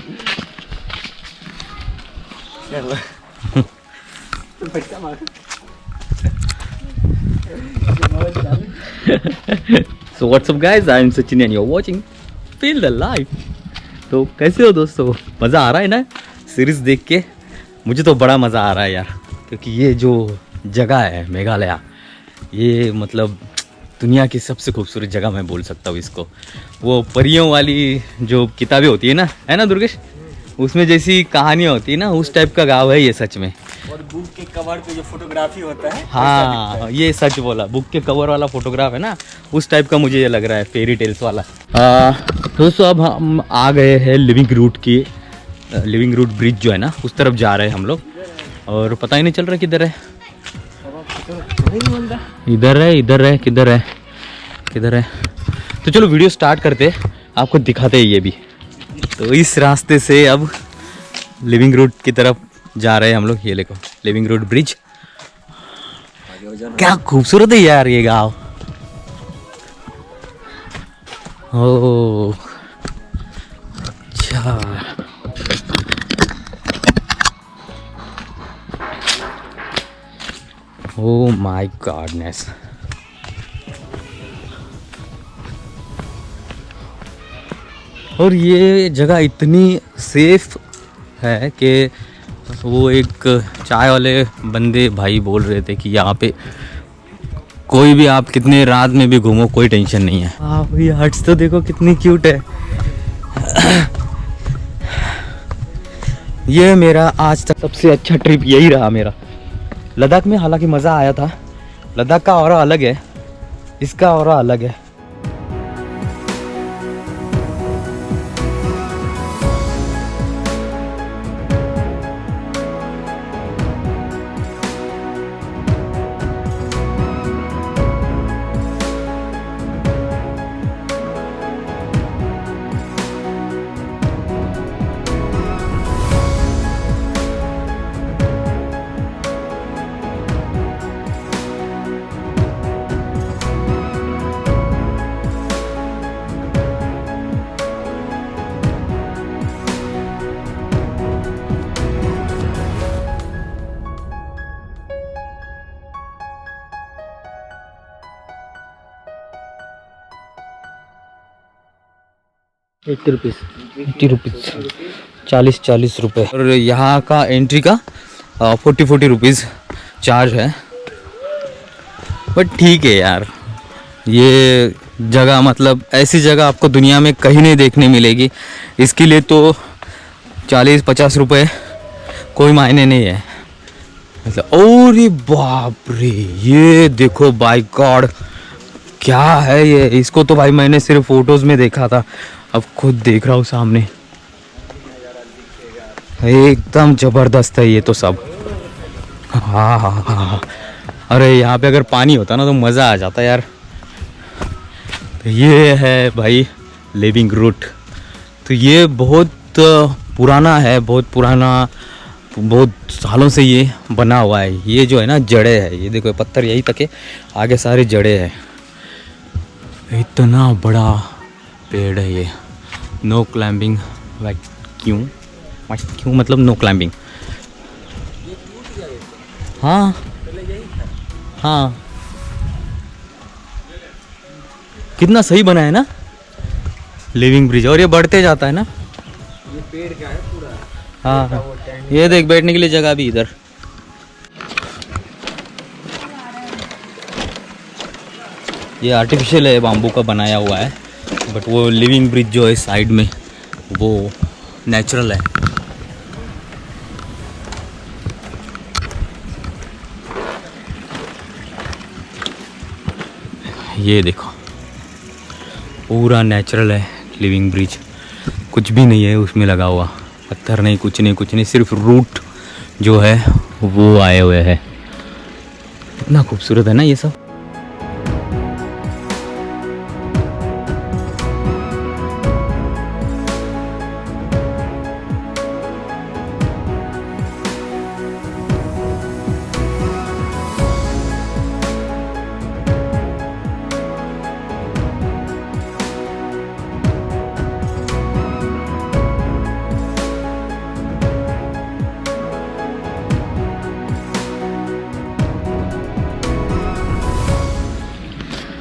So what's up guys, I am Sachin and you're watching Feel the Life। तो कैसे हो दोस्तों, मज़ा आ रहा है ना सीरीज़ देख के? मुझे तो बड़ा मज़ा आ रहा है यार, क्योंकि ये जो जगह है मेघालय, ये मतलब दुनिया की सबसे खूबसूरत जगह मैं बोल सकता हूँ इसको। वो परियों वाली जो किताबें होती है ना दुर्गेश, उसमें जैसी कहानियाँ होती है ना, उस टाइप का गाँव है ये सच में। और बुक के कवर पे जो फोटोग्राफी होता है, हाँ ये सच बोला, बुक के कवर वाला फोटोग्राफ है ना, उस टाइप का मुझे ये लग रहा है, फेरी टेल्स वाला। दोस्तों अब हम आ गए हैं लिविंग रूट ब्रिज जो है ना, उस तरफ जा रहे हैं हम लोग, और पता ही नहीं चल रहा किधर है। इधर है। तो चलो वीडियो स्टार्ट करते, आपको दिखाते हैं ये भी। तो इस रास्ते से अब लिविंग रूट की तरफ जा रहे हैं हम लोग। ये देखो लिविंग रूट ब्रिज, क्या खूबसूरत है यार ये गांव। ओह अच्छा, ओह माय गॉडनेस। और ये जगह इतनी सेफ है कि वो एक चाय वाले बंदे भाई बोल रहे थे कि यहाँ पे कोई भी आप कितने रात में भी घूमो, कोई टेंशन नहीं है। आप ये हट्स तो देखो कितनी क्यूट है। ये मेरा आज तक सबसे अच्छा ट्रिप यही रहा मेरा। लद्दाख में हालांकि मज़ा आया था, लद्दाख का ऑरा अलग है, इसका ऑरा अलग है। ₹80 40 रुपये। और यहाँ का एंट्री का 40 रुपीज़ चार्ज है। बट ठीक है यार, ये जगह मतलब ऐसी जगह आपको दुनिया में कहीं नहीं देखने मिलेगी। इसके लिए तो 40-50 रुपये कोई मायने नहीं है मतलब। और ये बाप रे, ये देखो बाय गॉड क्या है ये। इसको तो भाई मैंने सिर्फ फोटोज़ में देखा था, अब खुद देख रहा हूँ सामने। एकदम ज़बरदस्त है ये तो सब। हाँ। अरे यहाँ पे अगर पानी होता ना तो मज़ा आ जाता यार। तो ये है भाई लिविंग रूट। तो ये बहुत पुराना है, बहुत सालों से ये बना हुआ है। ये जो है ना जड़े है, ये देखो पत्थर यही तक है, आगे सारे जड़े हैं। इतना बड़ा पेड़ है ये। नो क्लाइंबिंग, लाइक क्यों मतलब नो क्लाइंबिंग। हाँ कितना सही बना है ना लिविंग ब्रिज। और ये बढ़ते जाता है ना, ये पेड़ का है पूरा। हाँ ये देख बैठने के लिए जगह भी इधर। ये आर्टिफिशियल है, बाम्बू का बनाया हुआ है, बट वो लिविंग ब्रिज जो है साइड में वो नेचुरल है। ये देखो पूरा नेचुरल है लिविंग ब्रिज, कुछ भी नहीं है उसमें लगा हुआ, पत्थर नहीं, कुछ नहीं, सिर्फ रूट जो है वो आए हुए हैं। कितना खूबसूरत है ना ये सब।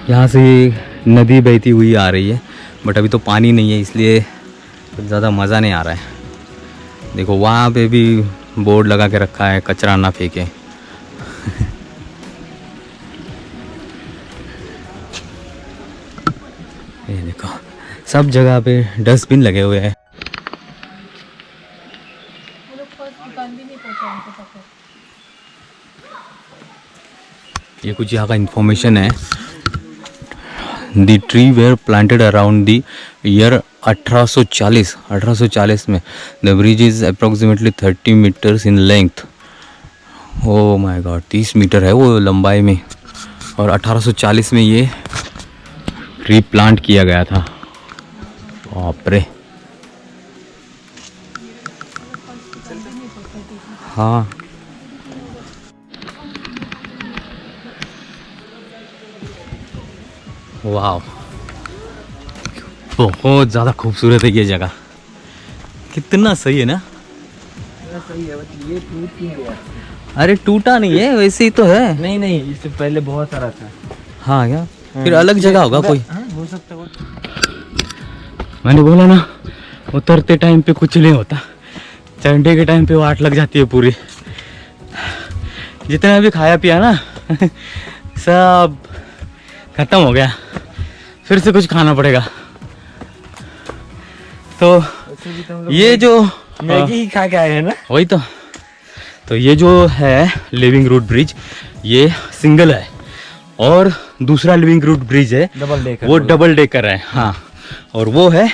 यहाँ से नदी बहती हुई आ रही है, बट अभी तो पानी नहीं है इसलिए ज़्यादा मज़ा नहीं आ रहा है। देखो वहाँ पे भी बोर्ड लगा के रखा है कचरा ना फेंके। ये देखो सब जगह पे डस्टबिन लगे हुए हैं। ये कुछ यहाँ का इंफॉर्मेशन है। The tree were planted around the year 1840 में। The bridge is approximately 30 metres in length. Oh my god 30 metre है वो लंबाई में, और 1840 में ये ट्री प्लांट किया गया था। बाप रे। हाँ वाह, बहुत ज़्यादा खूबसूरत है ये जगह। कितना सही है ना। सही है, बस ये टूट क्यों गया? अरे टूटा नहीं है, वैसे ही तो है। नहीं, इससे पहले बहुत सारा था। हाँ क्या? फिर अलग जगह होगा कोई। हो सकता है। मैंने बोला ना उतरते टाइम पे कुछ नहीं होता, चढ़ने के टाइम पे वाट लग जाती है पूरी। जितना भी खाया पिया ना सब खत्म हो गया, फिर से कुछ खाना पड़ेगा। तो ये जो मैगी ही खा के आए हैं ना, वही तो ये जो है लिविंग रूट ब्रिज, ये सिंगल है, और दूसरा लिविंग रूट ब्रिज है डबल डेकर, वो डबल डेकर है। हाँ, और वो है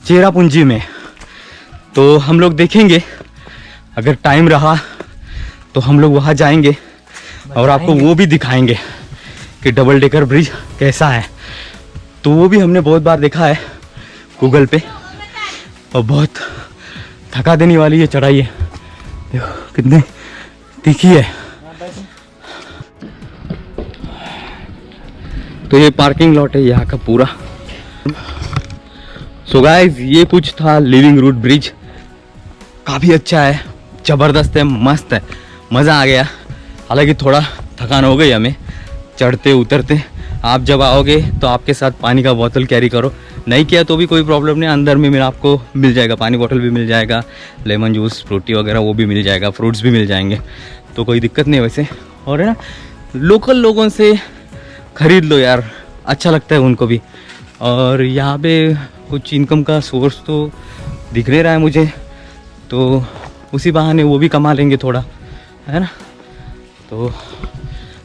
चेरापूंजी में। तो हम लोग देखेंगे, अगर टाइम रहा तो हम लोग वहाँ जाएंगे और आपको वो भी दिखाएंगे कि डबल डेकर ब्रिज कैसा है। तो वो भी हमने बहुत बार देखा है गूगल पे, और बहुत थका देने वाली ये चढ़ाई है। देखो कितनी तीखी है। तो ये पार्किंग लॉट है यहाँ का पूरा। सो गाइस ये कुछ था लिविंग रूट ब्रिज। काफ़ी अच्छा है, ज़बरदस्त है, मस्त है, मज़ा आ गया। हालांकि थोड़ा थकान हो गई हमें चढ़ते उतरते। आप जब आओगे तो आपके साथ पानी का बोतल कैरी करो, नहीं किया तो भी कोई प्रॉब्लम नहीं, अंदर में आपको मिल जाएगा, पानी बोतल भी मिल जाएगा, लेमन जूस फ्रूटी वगैरह वो भी मिल जाएगा, फ्रूट्स भी मिल जाएंगे, तो कोई दिक्कत नहीं है वैसे। और है ना, लोकल लोगों से ख़रीद लो यार, अच्छा लगता है उनको भी। और यहाँ पे कुछ इनकम का सोर्स तो दिख नहीं रहा है मुझे, तो उसी बहाने वो भी कमा लेंगे थोड़ा, है ना। तो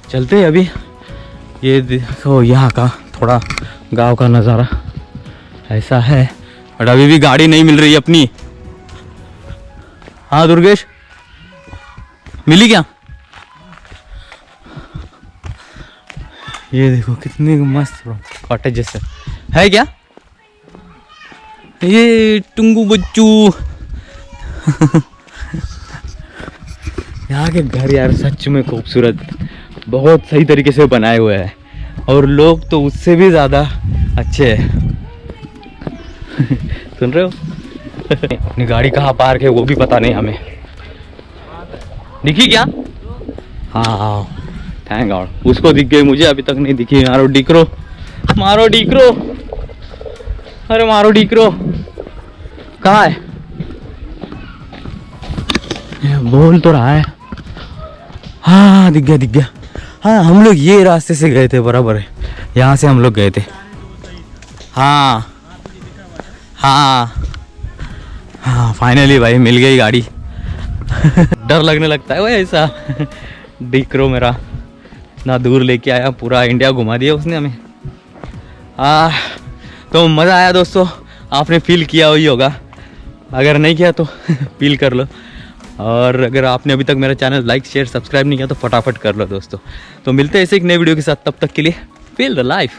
चलते हैं अभी। ये देखो यहाँ का थोड़ा गांव का नज़ारा ऐसा है, बट अभी भी गाड़ी नहीं मिल रही अपनी। हाँ दुर्गेश, मिली क्या? ये देखो कितनी मस्त कॉटेज जैसे है क्या? ये टुंगू बच्चू यहाँ के घर यार सच में खूबसूरत, बहुत सही तरीके से बनाए हुए हैं, और लोग तो उससे भी ज़्यादा अच्छे हैं। सुन रहे हो? अपनी गाड़ी कहाँ पार्क है वो भी पता नहीं हमें। दिखी क्या? हाँ थैंक गॉड, उसको दिख गई, मुझे अभी तक नहीं दिखी। मारो डिकरो, मारो डिकरो, अरे मारो डिकरो, कहाँ है? ये बोल तो रहा है। हाँ दिख गया, दिख गया। हाँ हम लोग ये रास्ते से गए थे, बराबर है, यहाँ से हम लोग गए थे। हाँ हाँ हाँ फाइनली भाई मिल गई गाड़ी। डर लगने लगता है भाई ऐसा। डिक्रो मेरा इतना दूर लेके आया, पूरा इंडिया घुमा दिया उसने हमें। तो मज़ा आया दोस्तों, आपने फील किया ही होगा, अगर नहीं किया तो फील कर लो। और अगर आपने अभी तक मेरा चैनल लाइक शेयर सब्सक्राइब नहीं किया तो फटाफट कर लो दोस्तों। तो मिलते हैं ऐसे एक नए वीडियो के साथ, तब तक के लिए फील द लाइफ।